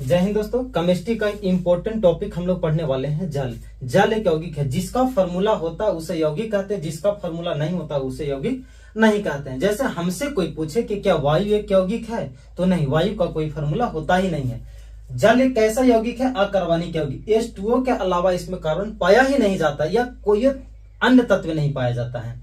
जय हिंद दोस्तों। केमिस्ट्री का एक इम्पोर्टेंट टॉपिक हम लोग पढ़ने वाले हैं। जल। जल एक यौगिक है, जिसका फॉर्मूला होता है उसे यौगिक कहते हैं, जिसका फॉर्मूला नहीं होता उसे यौगिक नहीं कहते हैं। जैसे हमसे कोई पूछे कि क्या वायु एक यौगिक है, तो नहीं, वायु का कोई फॉर्मूला होता ही नहीं है। जल एक ऐसा यौगिक है, अकार्बनिक यौगिक, H2O के अलावा इसमें कार्बन पाया ही नहीं जाता या कोई अन्य तत्व नहीं पाया जाता है।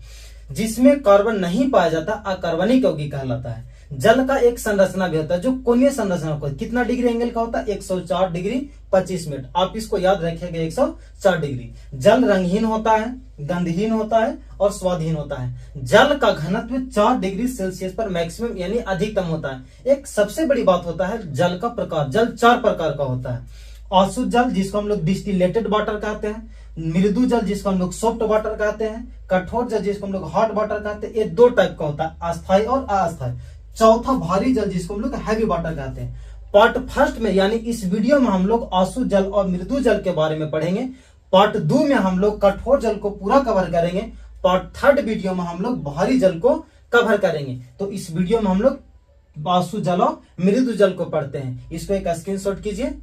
जिसमें कार्बन नहीं पाया जाता अकार्बनिक यौगिक कहलाता है। जल का एक संरचना भी होता है जो कोणीय संरचना होता है। कितना डिग्री एंगल का होता है? 104 डिग्री 25 मिनट। आप इसको याद रखिएगा, 104 डिग्री। जल रंगहीन होता है, गंधहीन होता है और स्वादहीन होता है। जल का घनत्व 4 डिग्री सेल्सियस पर मैक्सिमम यानी अधिकतम होता है। एक सबसे बड़ी बात होता है जल का प्रकार। जल 4 प्रकार का होता है। अशुद्ध जल जिसको हम लोग डिस्टिलेटेड वाटर कहते हैं, मृदु जल जिसको हम लोग सॉफ्ट वाटर कहते हैं, कठोर जल जिसको हम लोग हॉट वाटर कहते हैं। ये 2 टाइप का होता है, अस्थायी और अस्थायी। चौथा भारी जल जिसको हम लोग हैवी वाटर कहते हैं। पार्ट फर्स्ट में यानी इस वीडियो में हम लोग अशुद्ध जल और मृदु जल के बारे में पढ़ेंगे। पार्ट 2 में हम लोग कठोर जल को पूरा कवर करेंगे। पार्ट 3 वीडियो में हम लोग भारी जल को कवर करेंगे। तो इस वीडियो में हम लोग अशुद्ध जल और मृदु जल को पढ़ते हैं। इसको एक स्क्रीनशॉट कीजिए।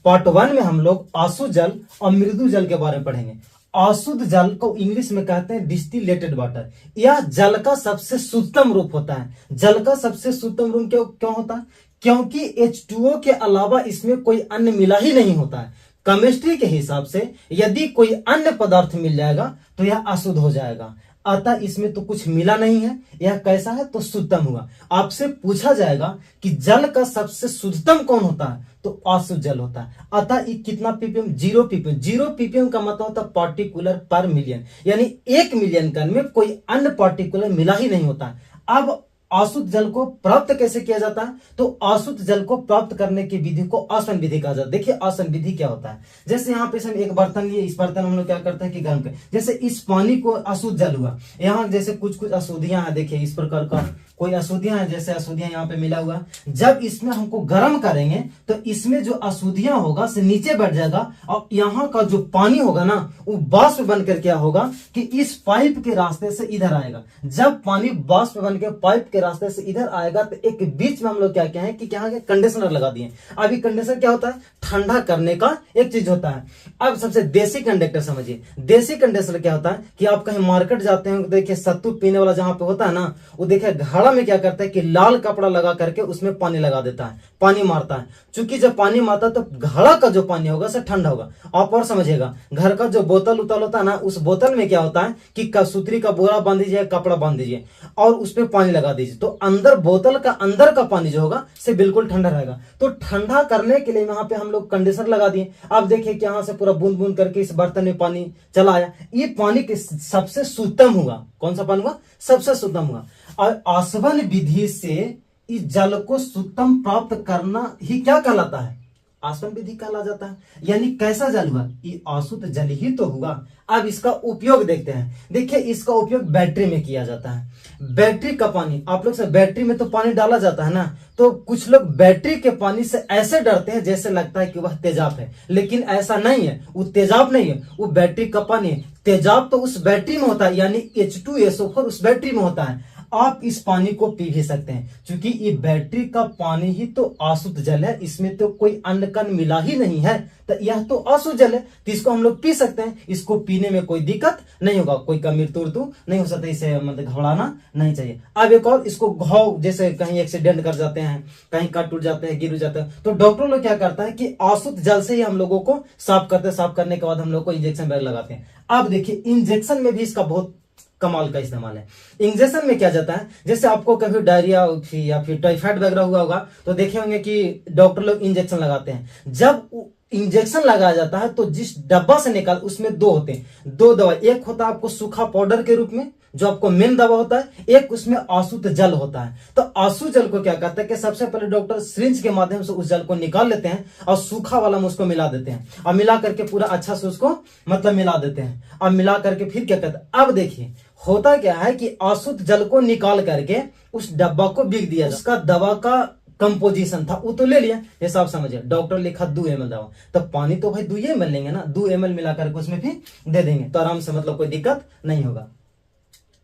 पार्ट 1 में हम लोग अशुद्ध जल और मृदु जल के बारे में पढ़ेंगे। अशुद्ध जल को इंग्लिश में कहते हैं डिस्टिलेटेड वाटर। यह जल का सबसे शुद्धतम रूप होता है। जल का सबसे शुद्धतम रूप क्यों होता है? क्योंकि H2O के अलावा इसमें कोई अन्य मिला ही नहीं होता है। केमिस्ट्री के हिसाब से यदि कोई अन्य पदार्थ मिल जाएगा तो यह अशुद्ध हो जाएगा। अतः इसमें तो कुछ मिला नहीं है, यह कैसा है तो शुद्धतम हुआ। आपसे पूछा जाएगा कि जल का सबसे शुद्धतम कौन होता है, तो अशुद्ध जल होता है। अतः कितना ppm? 0 ppm। 0 ppm का मतलब होता है पार्टिकुलर पर मिलियन, यानी 1 मिलियन कण में कोई अन्य पार्टिकुलर मिला ही नहीं होता है। अब अशुद्ध जल को प्राप्त कैसे किया जाता है? तो अशुद्ध जल को प्राप्त करने की विधि को आसन विधि कहा जाता है। देखिए आसन विधि क्या होता है। जैसे यहाँ पे हम एक बर्तन लिए, इस बर्तन हम लोग क्या करते हैं कि गर्म कर, जैसे इस पानी को अशुद्ध जल हुआ। यहाँ जैसे कुछ अशुद्धियां हैं, देखिए इस प्रकार का कोई अशुद्धियां हैं, जैसे अशुद्धियां यहाँ पे मिला हुआ। जब इसमें हमको गर्म करेंगे तो इसमें जो अशुद्धियां होगा से नीचे बैठ जाएगा और यहाँ का जो पानी होगा ना वो वाष्प बनकर क्या होगा कि इस पाइप के रास्ते से इधर आएगा। जब पानी वाष्प बन के पाइप के रास्ते से इधर आएगा तो एक बीच में हम लोग क्या कहें कि क्या कंडीशनर लगा दिए। अभी कंडीशनर क्या होता है? ठंडा करने का एक चीज होता है। अब सबसे देसी कंडक्टर समझिए। देसी कंडक्टर क्या होता है कि आप कहीं मार्केट जाते हैं, देखिए सत्तू पीने वाला जहां पे होता है ना, वो देखिए घड़ा में क्या करता है कि लाल कपड़ा लगा करके उसमें पानी लगा देता है, पानी मारता है। चूंकि जब पानी मारता है तो घड़ा का जो पानी होगा से ठंडा होगा। आप और समझिएगा, घर का जो बोतल उतल होता है ना, उस बोतल में क्या होता है कि सूतरी का बोरा बांध दीजिए, कपड़ा बांध दीजिए और उसमें पानी लगा दीजिए, तो अंदर बोतल का अंदर का पानी जो होगा से बिल्कुल ठंडा रहेगा। तो ठंडा करने के लिए यहाँ पे हम लोग कंडीशनर लगा दिए। अब देखिए कि यहाँ से पूरा बूंद बूंद करके इस बर्तन में पानी चला आया। ये पानी के सबसे शुद्धतम हुआ। कौन सा पानी हुआ? सबसे शुद्धतम हुआ। और आसवन विधि से इस जल को शुद्धतम प्राप्त करना ही क्या कहलाता है? आसवन विधि कहला जाता है। यानी कैसा जल हुआ? ये अशुद्ध जल ही तो हुआ। अब इसका उपयोग देखते हैं। देखिए इसका उपयोग बैटरी में किया जाता है। बैटरी का पानी, आप लोग से बैटरी में तो पानी डाला जाता है ना, तो कुछ लोग बैटरी के पानी से ऐसे डरते हैं जैसे लगता है कि वह तेजाब है, लेकिन ऐसा नहीं है। वो तेजाब नहीं है, वो बैटरी का पानी है। तेजाब तो उस बैटरी में होता है, यानी H2SO4 उस बैटरी में होता है। आप इस पानी को पी भी सकते हैं, क्योंकि ये बैटरी का पानी ही तो अशुद्ध जल है। इसमें तो कोई अन्य कण मिला ही नहीं है, तो यह तो अशुद्ध जल है, तो इसको हम लोग पी सकते हैं। इसको पीने में कोई दिक्कत नहीं होगा, कोई का मृत्यु नहीं हो सकता। इसे मतलब घबराना नहीं चाहिए। अब एक और, इसको घाव जैसे कहीं एक्सीडेंट कर जाते हैं, कहीं कट टूट जाते हैं, गिर जाते हैं, तो डॉक्टर लोग क्या करता है कि अशुद्ध जल से ही हम लोगों को साफ करते हैं। साफ करने के बाद हम लोग को इंजेक्शन बैग लगाते हैं। अब देखिए इंजेक्शन में भी इसका बहुत कमाल का इस्तेमाल है। इंजेक्शन में क्या जाता है, जैसे आपको कभी डायरिया या फिर टाइफाइड वगैरह हुआ होगा तो देखे होंगे कि डॉक्टर लोग इंजेक्शन लगाते हैं। जब इंजेक्शन लगाया जाता है तो जिस डब्बा से निकाल उसमें 2 होते हैं, 2 दवा। एक होता है आपको सूखा पाउडर के रूप में जो आपको मेन दवा होता है, एक उसमें अशुद्ध जल होता है। तो अशुद्ध जल को क्या करते हैं कि सबसे पहले डॉक्टर सिरिंज के माध्यम से उस जल को निकाल लेते हैं और सूखा वाला में उसको मिला देते हैं और मिला करके पूरा अच्छा से उसको मतलब मिला देते हैं और मिला करके फिर क्या करते हैं। अब देखिए होता क्या है कि अशुद्ध जल को निकाल करके उस डब्बा को बिक दिया, उसका दवा का कंपोजिशन था वो तो ले लिया। जैसा आप समझिए डॉक्टर लिखा 2 ml दवा, तो पानी तो भाई 2 ml लेंगे ना, 2 ml मिला करके उसमें फिर दे देंगे तो आराम से मतलब कोई दिक्कत नहीं होगा।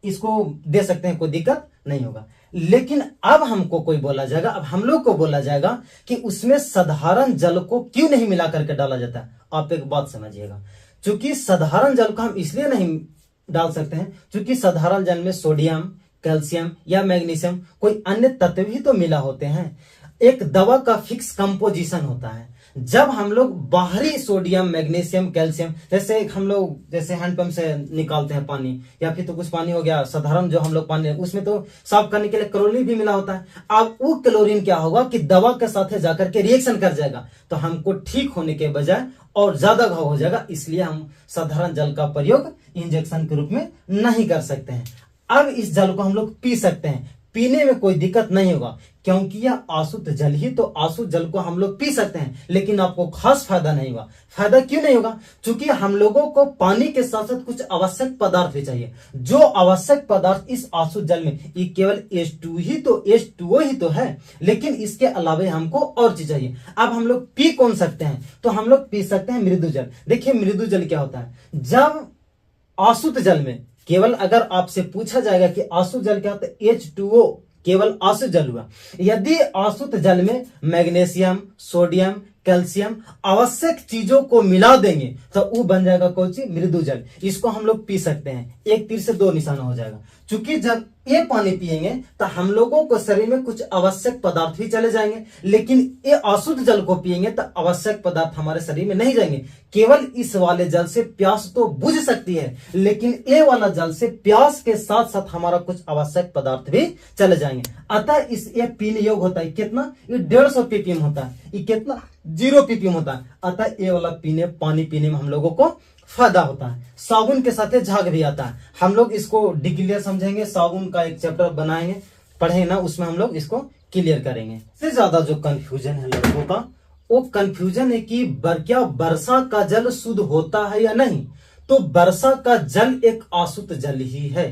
इसको दे सकते हैं, कोई दिक्कत नहीं होगा। लेकिन अब हमको कोई बोला जाएगा, अब हम लोग को बोला जाएगा कि उसमें साधारण जल को क्यों नहीं मिला करके डाला जाता है। आप एक बात समझिएगा, चूंकि साधारण जल को हम इसलिए नहीं डाल सकते हैं क्योंकि साधारण जल में सोडियम, कैल्शियम या मैग्नीशियम कोई अन्य तत्व ही तो मिला होते हैं। एक दवा का फिक्स कंपोजिशन होता है। जब हम लोग बाहरी सोडियम, मैग्नीशियम, कैल्शियम, जैसे हम लोग जैसे हैंडपंप से निकालते हैं पानी, या फिर तो कुछ पानी हो गया साधारण जो हम लोग पानी, उसमें तो साफ करने के लिए क्लोरीन भी मिला होता है। अब वो क्लोरीन क्या होगा कि दवा के साथ जाकर के रिएक्शन कर जाएगा, तो हमको ठीक होने के बजाय और ज्यादा घाव हो जाएगा। इसलिए हम साधारण जल का प्रयोग इंजेक्शन के रूप में नहीं कर सकते हैं। अब इस जल को हम लोग पी सकते हैं, पीने में कोई दिक्कत नहीं होगा क्योंकि यह अशुद्ध जल ही, तो अशुद्ध जल को हम लोग पी सकते हैं, लेकिन आपको खास फायदा नहीं होगा। फायदा क्यों नहीं होगा? क्योंकि हम लोगों को पानी के साथ साथ कुछ आवश्यक पदार्थ भी चाहिए। जो आवश्यक पदार्थ इस अशुद्ध जल में, ये केवल H2 ही तो, H2O ही तो है, लेकिन इसके अलावा हमको और चीज चाहिए। अब हम लोग पी कौन सकते हैं? तो हम लोग पी सकते हैं मृदु जल। देखिए मृदु जल क्या होता है, जब अशुद्ध जल में केवल अगर आपसे पूछा जाएगा कि अशुद्ध जल क्या होता है, H2O केवल अशुद्ध जल हुआ। यदि अशुद्ध जल में मैग्नीशियम, सोडियम, कैल्शियम आवश्यक चीजों को मिला देंगे तो वो बन जाएगा कौन सी? मृदु जल। इसको हम लोग पी सकते हैं, एक तीर से दो निशाना हो जाएगा। क्योंकि जब ये पानी पिएंगे तो हम लोगों को शरीर में कुछ आवश्यक पदार्थ भी चले जाएंगे, लेकिन ये अशुद्ध जल को पिएंगे तो आवश्यक पदार्थ हमारे शरीर में नहीं जाएंगे। केवल इस वाले जल से प्यास तो बुझ सकती है, लेकिन ये वाला जल से प्यास के साथ साथ हमारा कुछ आवश्यक पदार्थ भी चले जाएंगे। अतः इस ये पीने योग्य होता है कितना? ये 150 ppm होता है। ये कितना? 0 ppm होता है। अतः ये वाला पानी पीने में हम लोगों को फायदा होता है। साबुन के साथ झाग भी आता है। हम लोग इसको डिक्लियर समझेंगे, साबुन का एक चैप्टर बनाएंगे, पढ़े ना, उसमें हम लोग इसको क्लियर करेंगे। सबसे ज्यादा जो कंफ्यूजन है लोगों का, वो कंफ्यूजन है कि क्या वर्षा का जल शुद्ध होता है या नहीं। तो वर्षा का जल एक अशुद्ध जल ही है।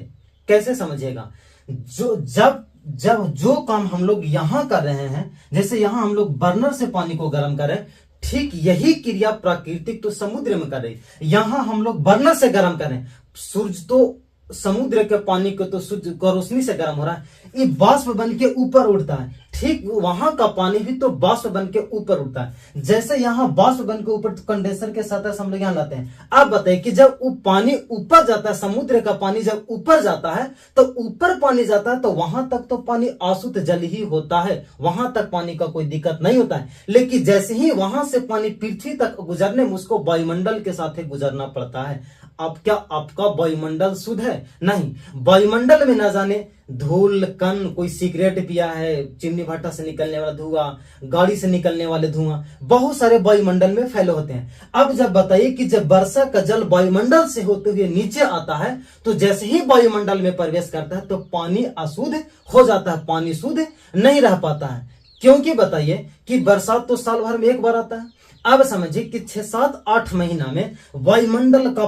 कैसे समझिएगा? जब जो काम हम लोग यहां कर रहे हैं, जैसे यहां हम लोग बर्नर से पानी को गर्म कर रहे हैं, ठीक यही क्रिया प्राकृतिक तो समुद्र में कर रही। यहां हम लोग बर्नर से गर्म कर रहे हैं, सूरज तो समुद्र के पानी को तो सूरज को रोशनी से गर्म हो रहा है, ये बाष्प बन के ऊपर उड़ता है। ठीक वहां का पानी भी तो बाष्प बन के ऊपर उड़ता है। जैसे यहाँ बाष्प बन के ऊपर कंडेंसर के साथ हम लोग यहाँ लाते हैं। आप बताइए कि जब वो पानी ऊपर जाता है, समुद्र का पानी जब ऊपर जाता है, तो ऊपर पानी जाता है तो वहां तक तो पानी अशुद्ध जल ही होता है, वहां तक पानी का कोई दिक्कत नहीं होता है। लेकिन जैसे ही वहां से पानी पृथ्वी तक गुजरने में उसको वायुमंडल के साथ ही गुजरना पड़ता है। अब क्या आपका वायुमंडल शुद्ध है? नहीं। वायुमंडल में न जाने धूल कण, कोई सिगरेट पिया है, चिमनी भट्टा से निकलने वाला धुआं, गाड़ी से निकलने वाले धुआं, बहुत सारे वायुमंडल में फैले होते हैं। अब जब बताइए कि जब वर्षा का जल वायुमंडल से होते हुए नीचे आता है, तो जैसे ही वायुमंडल में प्रवेश करता है तो पानी अशुद्ध हो जाता है, पानी शुद्ध नहीं रह पाता है। क्योंकि बताइए कि बरसात तो साल भर में एक बार आता है। अब समझिए कि 6, 7, 8 महीना में वायुमंडल का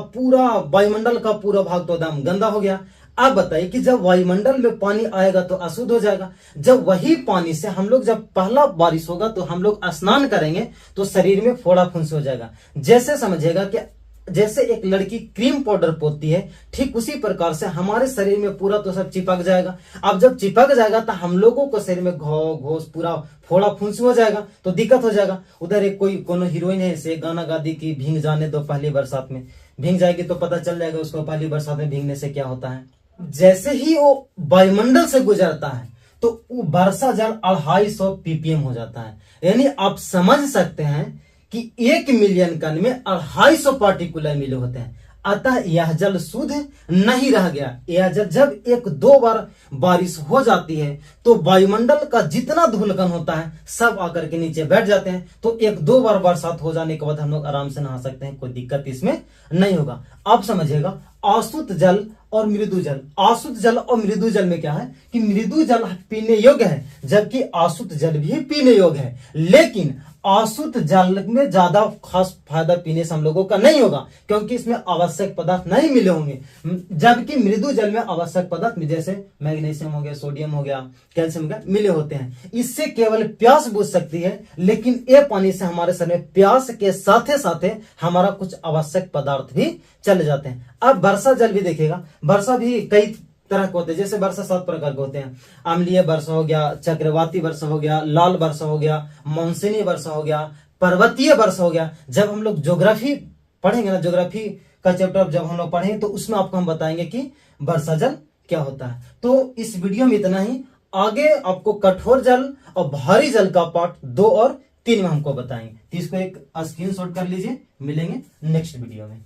पूरा भाग तो एकदम गंदा हो गया। अब बताइए कि जब वायुमंडल में पानी आएगा तो अशुद्ध हो जाएगा। जब वही पानी से हम लोग, जब पहला बारिश होगा तो हम लोग स्नान करेंगे तो शरीर में फोड़ा फुंसी हो जाएगा। जैसे समझिएगा कि जैसे एक लड़की क्रीम पाउडर पोतती है, ठीक उसी प्रकार से हमारे शरीर में पूरा तो सब चिपक जाएगा। अब जब चिपक जाएगा तो हम लोगों को शरीर में घोस पूरा फोड़ा फुंसी हो जाएगा, तो दिक्कत हो जाएगा। उधर एक कोनो हीरोइन है, से गाना गा दी कि भींग जाने दो पहली बरसात में, भींग जाएगी तो पता चल जाएगा उसको पहली बरसात में भींगने से क्या होता है। जैसे ही वो वायुमंडल से गुजरता है तो वो वर्षा जल 250 ppm हो जाता है। यानी आप समझ सकते हैं कि 1 मिलियन कण में 250 पार्टिकुलर मिले होते हैं। अतः यह जल शुद्ध नहीं रह गया। यह जल जब 1-2 बार बारिश हो जाती है तो वायुमंडल का जितना धूलकण होता है सब आकर के नीचे बैठ जाते हैं। तो 1-2 बार बरसात हो जाने के बाद हम लोग आराम से नहा सकते हैं, कोई दिक्कत इसमें नहीं होगा। आप समझिएगा अशुद्ध जल और मृदु जल, अशुद्ध जल और मृदु जल में क्या है कि मृदु जल पीने योग्य है, जबकि अशुद्ध जल भी पीने योग्य है। लेकिन अशुद्ध जल में ज्यादा खास फायदा पीने से हम लोगों का नहीं होगा, क्योंकि इसमें आवश्यक पदार्थ नहीं मिले होंगे। जबकि मृदु जल में आवश्यक पदार्थ जैसे मैग्नीशियम हो गया, सोडियम हो गया, कैल्शियम हो गया, मिले होते हैं। इससे केवल प्यास बुझ सकती है, लेकिन ये पानी से हमारे शरीर में प्यास के साथ साथ हमारा कुछ आवश्यक पदार्थ भी चले जाते हैं। अब वर्षा जल भी देखिएगा, वर्षा भी कई तरह के होते हैं। जैसे वर्षा 7 प्रकार के होते हैं, अम्लीय वर्षा हो गया, चक्रवाती वर्षा हो गया, लाल वर्षा हो गया, मानसूनी वर्षा हो गया, पर्वतीय वर्षा हो गया। जब हम लोग ज्योग्राफी पढ़ेंगे ना, ज्योग्राफी का चैप्टर जब हम लोग पढ़ेंगे तो उसमें आपको हम बताएंगे कि वर्षा जल क्या होता है। तो इस वीडियो में इतना ही। आगे आपको कठोर जल और भारी जल का पार्ट 2 और 3 में हमको बताएंगे। तो इसको एक स्क्रीनशॉट कर लीजिए। मिलेंगे नेक्स्ट वीडियो में।